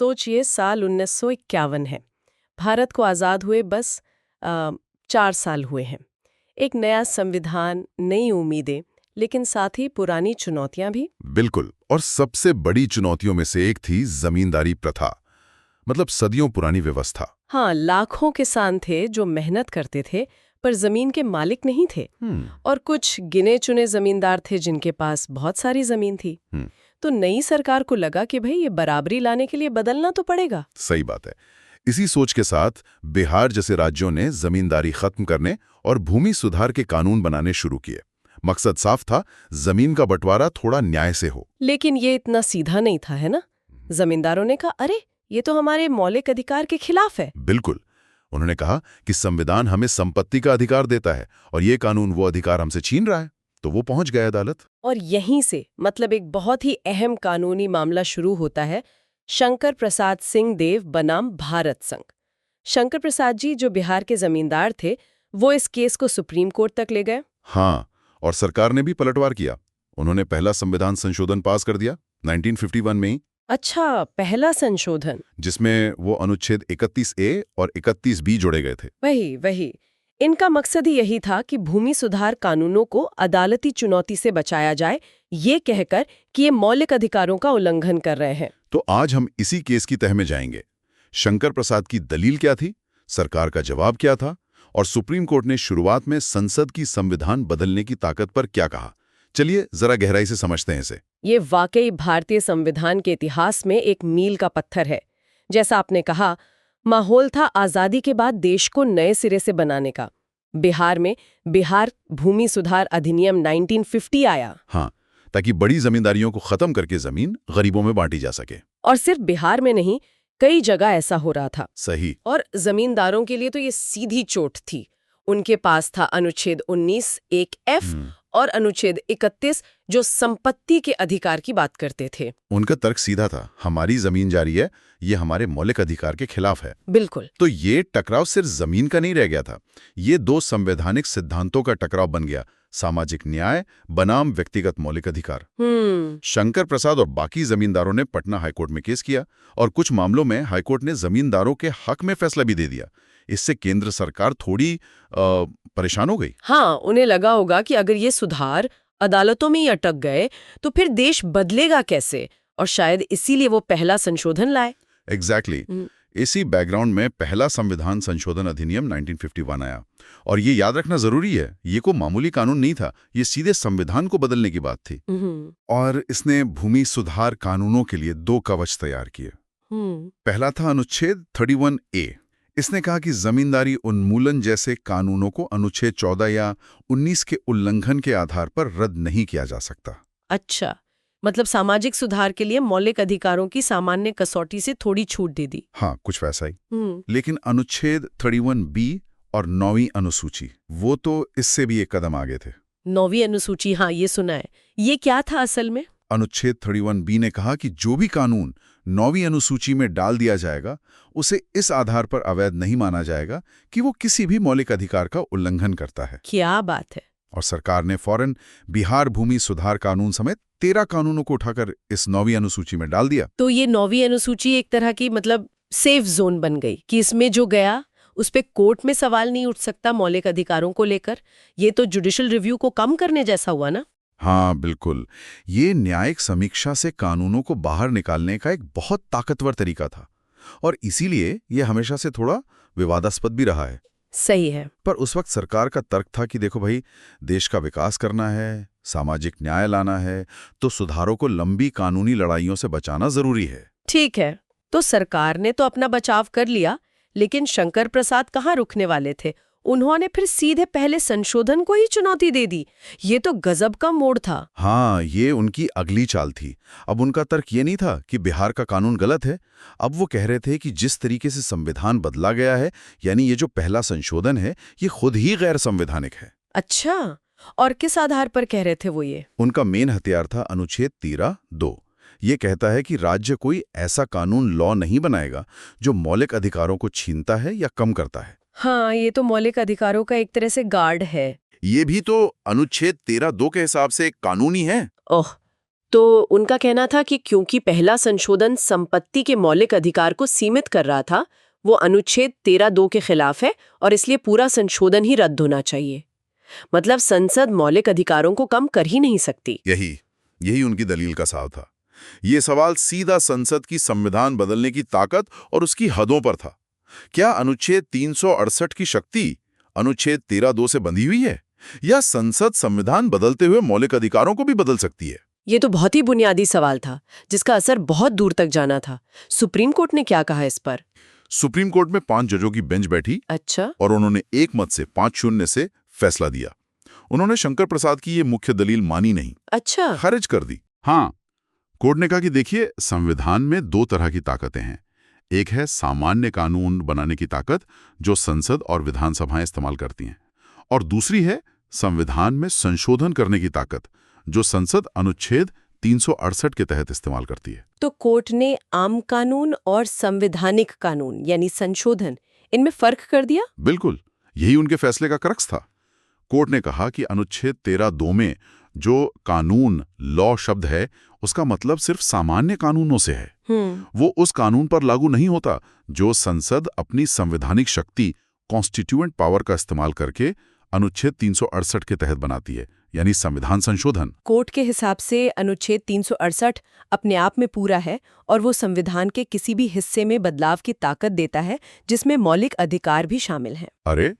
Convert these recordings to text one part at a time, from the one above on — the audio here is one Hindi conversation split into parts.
सोचिए साल 1951 है। भारत को आज़ाद हुए बस 4 साल हुए हैं। एक नया संविधान, नई उम्मीदें, लेकिन साथ ही पुरानी चुनौतियां भी। बिल्कुल। और सबसे बड़ी चुनौतियों में से एक थी जमींदारी प्रथा, मतलब सदियों पुरानी व्यवस्था। हाँ, लाखों किसान थे जो मेहनत करते थे पर जमीन के मालिक नहीं थे। और कुछ गिने चुने जमींदार थे जिनके पास बहुत सारी जमीन थी। तो नई सरकार को लगा कि भाई ये बराबरी लाने के लिए बदलना तो पड़ेगा। सही बात है। इसी सोच के साथ बिहार जैसे राज्यों ने जमींदारी खत्म करने और भूमि सुधार के कानून बनाने शुरू किए। मकसद साफ था, जमीन का बंटवारा थोड़ा न्याय से हो। लेकिन ये इतना सीधा नहीं था, है ना? जमींदारों ने कहा, अरे ये तो हमारे मौलिक अधिकार के खिलाफ है। बिल्कुल। उन्होंने कहा कि संविधान हमें संपत्ति का अधिकार देता है और ये कानून वो अधिकार हमसे छीन रहा है। तो वो पहुंच गए अदालत। और यहीं से मतलब एक बहुत ही अहम कानूनी मामला शुरू होता है। शंकर प्रसाद सिंह देव बनाम भारत संघ। शंकर प्रसाद जी जो बिहार के जमींदार थे, वो इस केस को सुप्रीम कोर्ट तक ले गए। हाँ, और सरकार ने भी पलटवार किया। उन्होंने पहला संविधान संशोधन पास कर दिया 1951 में ही। अच्छा, पहला संशोधन, जिसमें वो अनुच्छेद 31A और 31B जोड़े गए थे। वही इनका मकसद ही यही था कि भूमि सुधार कानूनों को अदालती चुनौती से बचाया जाए, ये कहकर कि ये मौलिक अधिकारों का उल्लंघन कर रहे हैं। तो आज हम इसी केस की तह में जाएंगे। शंकर प्रसाद की दलील क्या थी, सरकार का जवाब क्या था, और सुप्रीम कोर्ट ने शुरुआत में संसद की संविधान बदलने की ताकत पर क्या कहा। चलिए जरा गहराई से समझते हैं इसे। ये वाकई भारतीय संविधान के इतिहास में एक मील का पत्थर है। जैसा आपने कहा, माहौल था आजादी के बाद देश को नए सिरे से बनाने का। बिहार में बिहार भूमि सुधार अधिनियम 1950 आया। हाँ, ताकि बड़ी जमींदारियों को खत्म करके जमीन गरीबों में बांटी जा सके। और सिर्फ बिहार में नहीं, कई जगह ऐसा हो रहा था। सही। और जमींदारों के लिए तो ये सीधी चोट थी। उनके पास था अनुच्छेद 19(1)(f) और अनुच्छेद 31 जो संपत्ति के अधिकार की बात करते थे। उनका तर्क सीधा था, हमारी जमीन जारी है, ये हमारे मौलिक अधिकार के खिलाफ है। बिल्कुल। तो ये टकराव सिर्फ जमीन का नहीं रह गया था, ये दो संवैधानिक सिद्धांतों का टकराव बन गया, सामाजिक न्याय बनाम व्यक्तिगत मौलिक अधिकार। शंकर प्रसाद और बाकी जमींदारों ने पटना हाईकोर्ट में केस किया और कुछ मामलों में हाईकोर्ट ने जमींदारों के हक में फैसला भी दे दिया। इससे केंद्र सरकार थोड़ी परेशान हो गई। हाँ, उन्हें लगा होगा कि अगर ये सुधार अदालतों में ही अटक गए तो फिर देश बदलेगा कैसे, और शायद इसीलिए वो पहला संशोधन लाए। एग्जैक्टली। इसी बैकग्राउंड में पहला संविधान संशोधन अधिनियम 1951 आया। और ये याद रखना जरूरी है, ये कोई मामूली कानून नहीं था, ये सीधे संविधान को बदलने की बात थी। और इसने भूमि सुधार कानूनों के लिए दो कवच तैयार किए। पहला था अनुच्छेद 31A। इसने कहा कि जमींदारी उन्मूलन जैसे कानूनों को अनुच्छेद 14 या 19 के उल्लंघन के आधार पर रद्द नहीं किया जा सकता। अच्छा, मतलब सामाजिक सुधार के लिए मौलिक अधिकारों की सामान्य कसौटी से थोड़ी छूट दे दी। हाँ, कुछ वैसा ही। लेकिन अनुच्छेद 31B और 9वीं अनुसूची, वो तो इससे भी एक कदम आगे थे। 9वीं अनुसूची, हाँ ये सुना है। ये क्या था असल में? अनुच्छेद 31B ने कहा कि जो भी कानून 9वीं अनुसूची में डाल दिया जाएगा, उसे इस आधार पर अवैध नहीं माना जाएगा कि वो किसी भी मौलिक अधिकार का उल्लंघन करता है। क्या बात है। और सरकार ने फौरन बिहार भूमि सुधार कानून समेत 13 कानूनों को उठाकर इस 9वीं अनुसूची में डाल दिया। तो ये 9वीं अनुसूची एक तरह की मतलब सेफ जोन बन गई कि इसमें जो गया उस पे कोर्ट में सवाल नहीं उठ सकता मौलिक अधिकारों को लेकर। ये तो जुडिशियल रिव्यू को कम करने जैसा हुआ ना। हाँ बिल्कुल, ये न्यायिक समीक्षा से कानूनों को बाहर निकालने का एक बहुत ताकतवर तरीका था, और इसीलिए ये हमेशा से थोड़ा विवादास्पद भी रहा है। सही है। पर उस वक्त सरकार का तर्क था कि देखो भाई, देश का विकास करना है, सामाजिक न्याय लाना है, तो सुधारों को लंबी कानूनी लड़ाइयों से बचाना जरूरी है। ठीक है, तो सरकार ने तो अपना बचाव कर लिया, लेकिन शंकर प्रसाद कहाँ रुकने वाले थे? उन्होंने फिर सीधे पहले संशोधन को ही चुनौती दे दी। ये तो गजब का मोड़ था। हाँ, ये उनकी अगली चाल थी। अब उनका तर्क ये नहीं था कि बिहार का कानून गलत है, अब वो कह रहे थे कि जिस तरीके से संविधान बदला गया है, यानी ये जो पहला संशोधन है, ये खुद ही गैर संवैधानिक है। अच्छा, और किस आधार पर कह रहे थे वो ये? उनका मेन हथियार था अनुच्छेद 13(2). ये कहता है कि राज्य कोई ऐसा कानून लॉ नहीं बनाएगा जो मौलिक अधिकारों को छीनता है या कम करता है। हाँ, ये तो मौलिक अधिकारों का एक तरह से गार्ड है। ये भी तो अनुच्छेद 13(2) के हिसाब से एक कानूनी है। ओह, तो उनका कहना था कि क्योंकि पहला संशोधन संपत्ति के मौलिक अधिकार को सीमित कर रहा था, वो अनुच्छेद 13(2) के खिलाफ है और इसलिए पूरा संशोधन ही रद्द होना चाहिए। मतलब संसद मौलिक अधिकारों को कम कर ही नहीं सकती। यही उनकी दलील का सार था। ये सवाल सीधा संसद की संविधान बदलने की ताकत और उसकी हदों पर था। क्या अनुच्छेद 368 की शक्ति अनुच्छेद 13(2) से बंधी हुई है, या संसद संविधान बदलते हुए मौलिक अधिकारों को भी बदल सकती है? ये तो बहुत ही बुनियादी सवाल था, जिसका असर बहुत दूर तक जाना था। सुप्रीम कोर्ट ने क्या कहा इस पर? सुप्रीम कोर्ट में 5 जजों की बेंच बैठी। अच्छा। और उन्होंने एक मत से 5-0 से फैसला दिया। उन्होंने शंकर प्रसाद की ये मुख्य दलील मानी नहीं। अच्छा। खारिज कर दी। हाँ, कोर्ट ने कहा कि देखिए, संविधान में 2 तरह की ताकतें हैं। एक है सामान्य कानून बनाने की ताकत, जो संसद और विधानसभाएं इस्तेमाल करती हैं, और दूसरी है संविधान में संशोधन करने की ताकत, जो संसद अनुच्छेद 368 के तहत इस्तेमाल करती है। तो कोर्ट ने आम कानून और संवैधानिक कानून यानी संशोधन, इनमें फर्क कर दिया? बिल्कुल, यही उनके फैसले का क्रक्स था। कोर्ट ने कहा कि अनुच्छेद 13(2) में जो कानून, लॉ शब्द है, उसका मतलब सिर्फ सामान्य कानूनों से है। वो उस कानून पर लागू नहीं होता जो संसद अपनी संवैधानिक शक्ति, कॉन्स्टिट्यूएंट पावर का इस्तेमाल करके अनुच्छेद 368 के तहत बनाती है, यानी संविधान संशोधन। कोर्ट के हिसाब से अनुच्छेद 368 अपने आप में पूरा है और वो संविधान के किसी भी हिस्से में बदलाव की ताकत देता है, जिसमें मौलिक अधिकार भी शामिल हैं। अरे,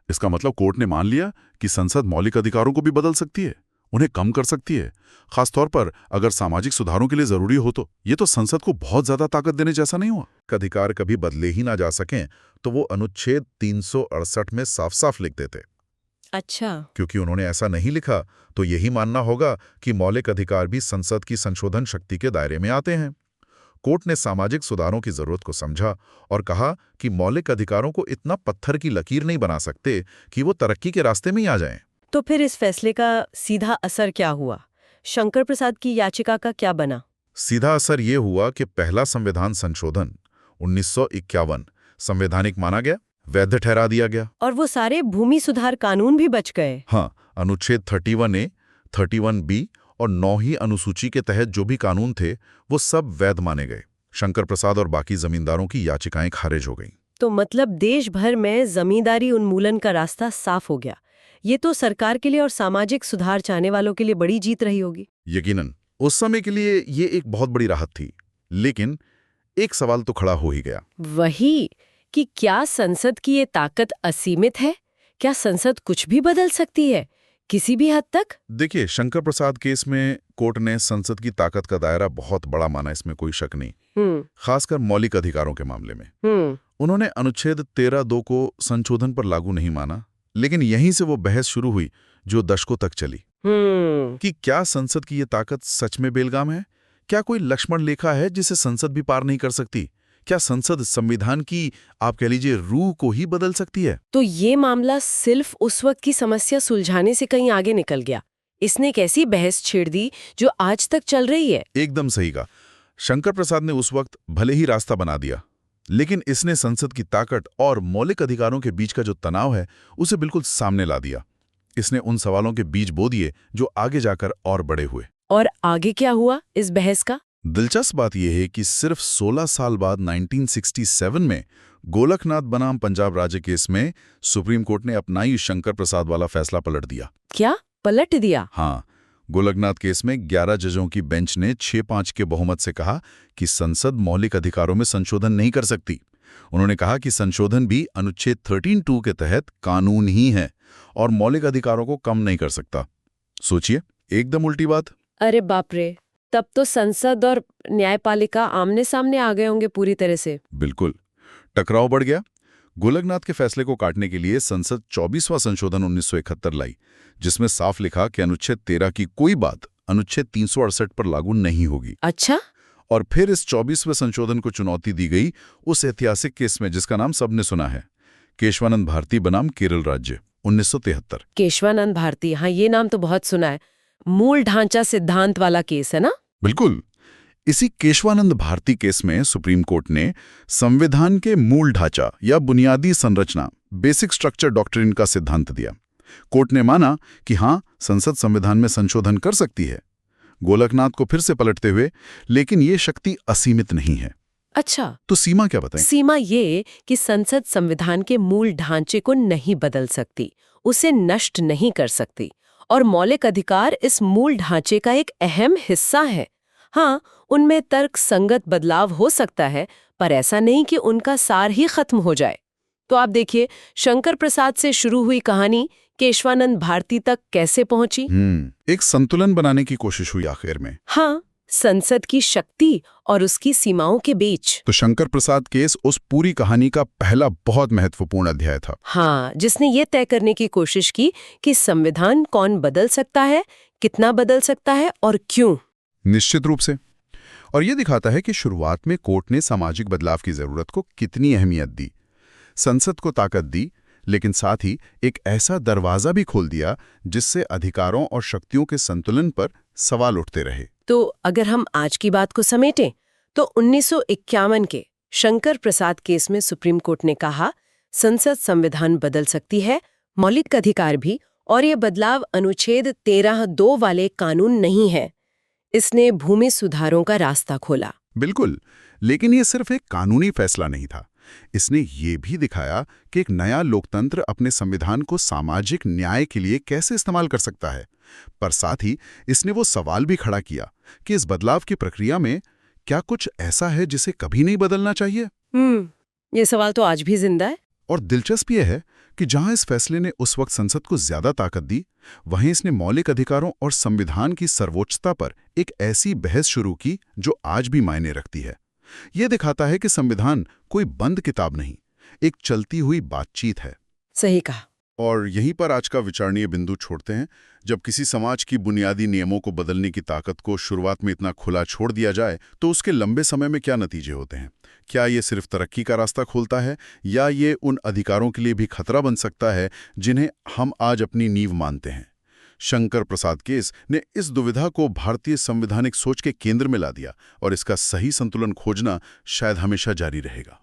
इसका मतलब कोर्ट ने मान लिया कि संसद मौलिक अधिकारों को भी बदल सकती है, उन्हें कम कर सकती है, खासतौर पर अगर सामाजिक सुधारों के लिए जरूरी हो। तो ये तो संसद को बहुत ज्यादा ताकत देने जैसा नहीं हुआ? अधिकार कभी बदले ही ना जा सकें, तो वो अनुच्छेद 368 में साफ साफ लिख देते। अच्छा। क्योंकि उन्होंने ऐसा नहीं लिखा, तो यही मानना होगा कि मौलिक अधिकार भी संसद की संशोधन शक्ति के दायरे में आते हैं। कोर्ट ने सामाजिक सुधारों की जरूरत को समझा और कहा कि मौलिक अधिकारों को इतना पत्थर की लकीर नहीं बना सकते कि वो तरक्की के रास्ते में ही आ जाएं। तो फिर इस फैसले का सीधा असर क्या हुआ? शंकर प्रसाद की याचिका का क्या बना? सीधा असर ये हुआ कि पहला संविधान संशोधन 1951 संवैधानिक माना गया, वैध ठहरा दिया गया। और वो सारे भूमि सुधार कानून भी बच गए। हाँ, अनुच्छेद 31A, 31B और 9वीं अनुसूची के तहत जो भी कानून थे, वो सब वैध माने गए। शंकर प्रसाद और बाकी जमींदारों की याचिकाएं खारिज हो गईं। तो मतलब देश भर में जमींदारी उन्मूलन का रास्ता साफ हो गया। ये तो सरकार के लिए और सामाजिक सुधार चाहने वालों के लिए बड़ी जीत रही होगी। यकीनन उस समय के लिए ये एक बहुत बड़ी राहत थी, लेकिन एक सवाल तो खड़ा हो ही गया। वही कि क्या संसद की ये ताकत असीमित है? क्या संसद कुछ भी बदल सकती है किसी भी हद तक? देखिए, शंकर प्रसाद केस में कोर्ट ने संसद की ताकत का दायरा बहुत बड़ा माना, इसमें कोई शक नहीं। खासकर मौलिक अधिकारों के मामले में उन्होंने अनुच्छेद 13(2) को संशोधन पर लागू नहीं माना, लेकिन यहीं से वो बहस शुरू हुई जो दशकों तक चली कि क्या संसद की ये ताकत सच में बेलगाम है? क्या कोई लक्ष्मण रेखा है जिसे संसद भी पार नहीं कर सकती? क्या संसद संविधान की, आप कह लीजिए, रूह को ही बदल सकती है? तो ये मामला सिर्फ उस वक्त की समस्या सुलझाने से कहीं आगे निकल गया। इसने एक ऐसी बहस छेड़ दी जो आज तक चल रही है। एकदम सही कहा। शंकर प्रसाद ने उस वक्त भले ही रास्ता बना दिया, लेकिन इसने संसद की ताकत और मौलिक अधिकारों के बीच का जो तनाव है, उसे बिल्कुल सामने ला दिया। इसने उन सवालों के बीज बो दिए जो आगे जाकर और बड़े हुए। और आगे क्या हुआ इस बहस का? दिलचस्प बात यह है कि सिर्फ 16 साल बाद 1967 में गोलकनाथ बनाम पंजाब राज्य केस में सुप्रीम कोर्ट ने अपना ही शंकर प्रसाद वाला फैसला पलट दिया। क्या पलट दिया? हाँ, गोलकनाथ केस में 11 जजों की बेंच ने 6-5 के बहुमत से कहा कि संसद मौलिक अधिकारों में संशोधन नहीं कर सकती। उन्होंने कहा कि संशोधन भी अनुच्छेद 13(2) के तहत कानून ही है और मौलिक अधिकारों को कम नहीं कर सकता। सोचिए, एकदम उल्टी बात। अरे बाप रे, तब तो संसद और न्यायपालिका आमने सामने आ गए होंगे पूरी तरह से। बिल्कुल, टकराव बढ़ गया। गोलकनाथ के फैसले को काटने के लिए संसद 24वां संशोधन 1971 लाई, जिसमें साफ लिखा कि अनुच्छेद 13 की कोई बात अनुच्छेद 368 पर लागू नहीं होगी। अच्छा। और फिर इस 24वें संशोधन को चुनौती दी गई उस ऐतिहासिक केस में जिसका नाम सबने सुना है, केशवानंद भारती बनाम केरल राज्य, 1973। केशवानंद भारती, हाँ, ये नाम तो बहुत सुना है। मूल ढांचा सिद्धांत वाला केस है ना? बिल्कुल। इसी केशवानंद भारती केस में सुप्रीम कोर्ट ने संविधान के मूल ढांचा या बुनियादी संरचना, बेसिक स्ट्रक्चर डॉक्ट्रिन का सिद्धांत दिया। कोर्ट ने माना कि हाँ, संसद संविधान में संशोधन कर सकती है, गोलकनाथ को फिर से पलटते हुए, लेकिन ये शक्ति असीमित नहीं है। अच्छा, तो सीमा क्या बताएं? सीमा ये कि संसद संविधान के मूल ढांचे को नहीं बदल सकती, उसे नष्ट नहीं कर सकती, और मौलिक अधिकार इस मूल ढांचे का एक अहम हिस्सा है। हाँ, उनमें तर्क संगत बदलाव हो सकता है, पर ऐसा नहीं कि उनका सार ही खत्म हो जाए। तो आप देखिए, शंकर प्रसाद से शुरू हुई कहानी केशवानंद भारती तक कैसे पहुंची। एक संतुलन बनाने की कोशिश हुई आखिर में। हाँ, संसद की शक्ति और उसकी सीमाओं के बीच। तो शंकर प्रसाद केस उस पूरी कहानी का पहला बहुत महत्वपूर्ण अध्याय था। हाँ, जिसने ये तय करने की कोशिश की कि संविधान कौन बदल सकता है, कितना बदल सकता है और क्यों। निश्चित रूप से। और ये दिखाता है कि शुरुआत में कोर्ट ने सामाजिक बदलाव की जरूरत को कितनी अहमियत दी, संसद को ताकत दी, लेकिन साथ ही एक ऐसा दरवाजा भी खोल दिया जिससे अधिकारों और शक्तियों के संतुलन पर सवाल उठते रहे। तो अगर हम आज की बात को समेटें, तो 1951 के शंकर प्रसाद केस में सुप्रीम कोर्ट ने कहा, संसद संविधान बदल सकती है, मौलिक अधिकार भी, और ये बदलाव अनुच्छेद 13(2) वाले कानून नहीं है। इसने भूमि सुधारों का रास्ता खोला। बिल्कुल, लेकिन ये सिर्फ एक कानूनी फैसला नहीं था। इसने ये भी दिखाया कि एक नया लोकतंत्र अपने संविधान को सामाजिक न्याय के लिए कैसे इस्तेमाल कर सकता है। पर साथ ही इसने वो सवाल भी खड़ा किया कि इस बदलाव की प्रक्रिया में क्या कुछ ऐसा है जिसे कभी नहीं बदलना चाहिए। ये सवाल तो आज भी जिंदा है। और दिलचस्प यह है कि जहां इस फैसले ने उस वक्त संसद को ज्यादा ताकत दी, वहीं इसने मौलिक अधिकारों और संविधान की सर्वोच्चता पर एक ऐसी बहस शुरू की जो आज भी मायने रखती है। यह दिखाता है कि संविधान कोई बंद किताब नहीं, एक चलती हुई बातचीत है। सही कहा। और यहीं पर आज का विचारणीय बिंदु छोड़ते हैं। जब किसी समाज की बुनियादी नियमों को बदलने की ताकत को शुरुआत में इतना खुला छोड़ दिया जाए, तो उसके लंबे समय में क्या नतीजे होते हैं? क्या ये सिर्फ तरक्की का रास्ता खोलता है, या ये उन अधिकारों के लिए भी खतरा बन सकता है जिन्हें हम आज अपनी नींव मानते हैं? शंकर प्रसाद केस ने इस दुविधा को भारतीय संवैधानिक सोच के केंद्र में ला दिया, और इसका सही संतुलन खोजना शायद हमेशा जारी रहेगा।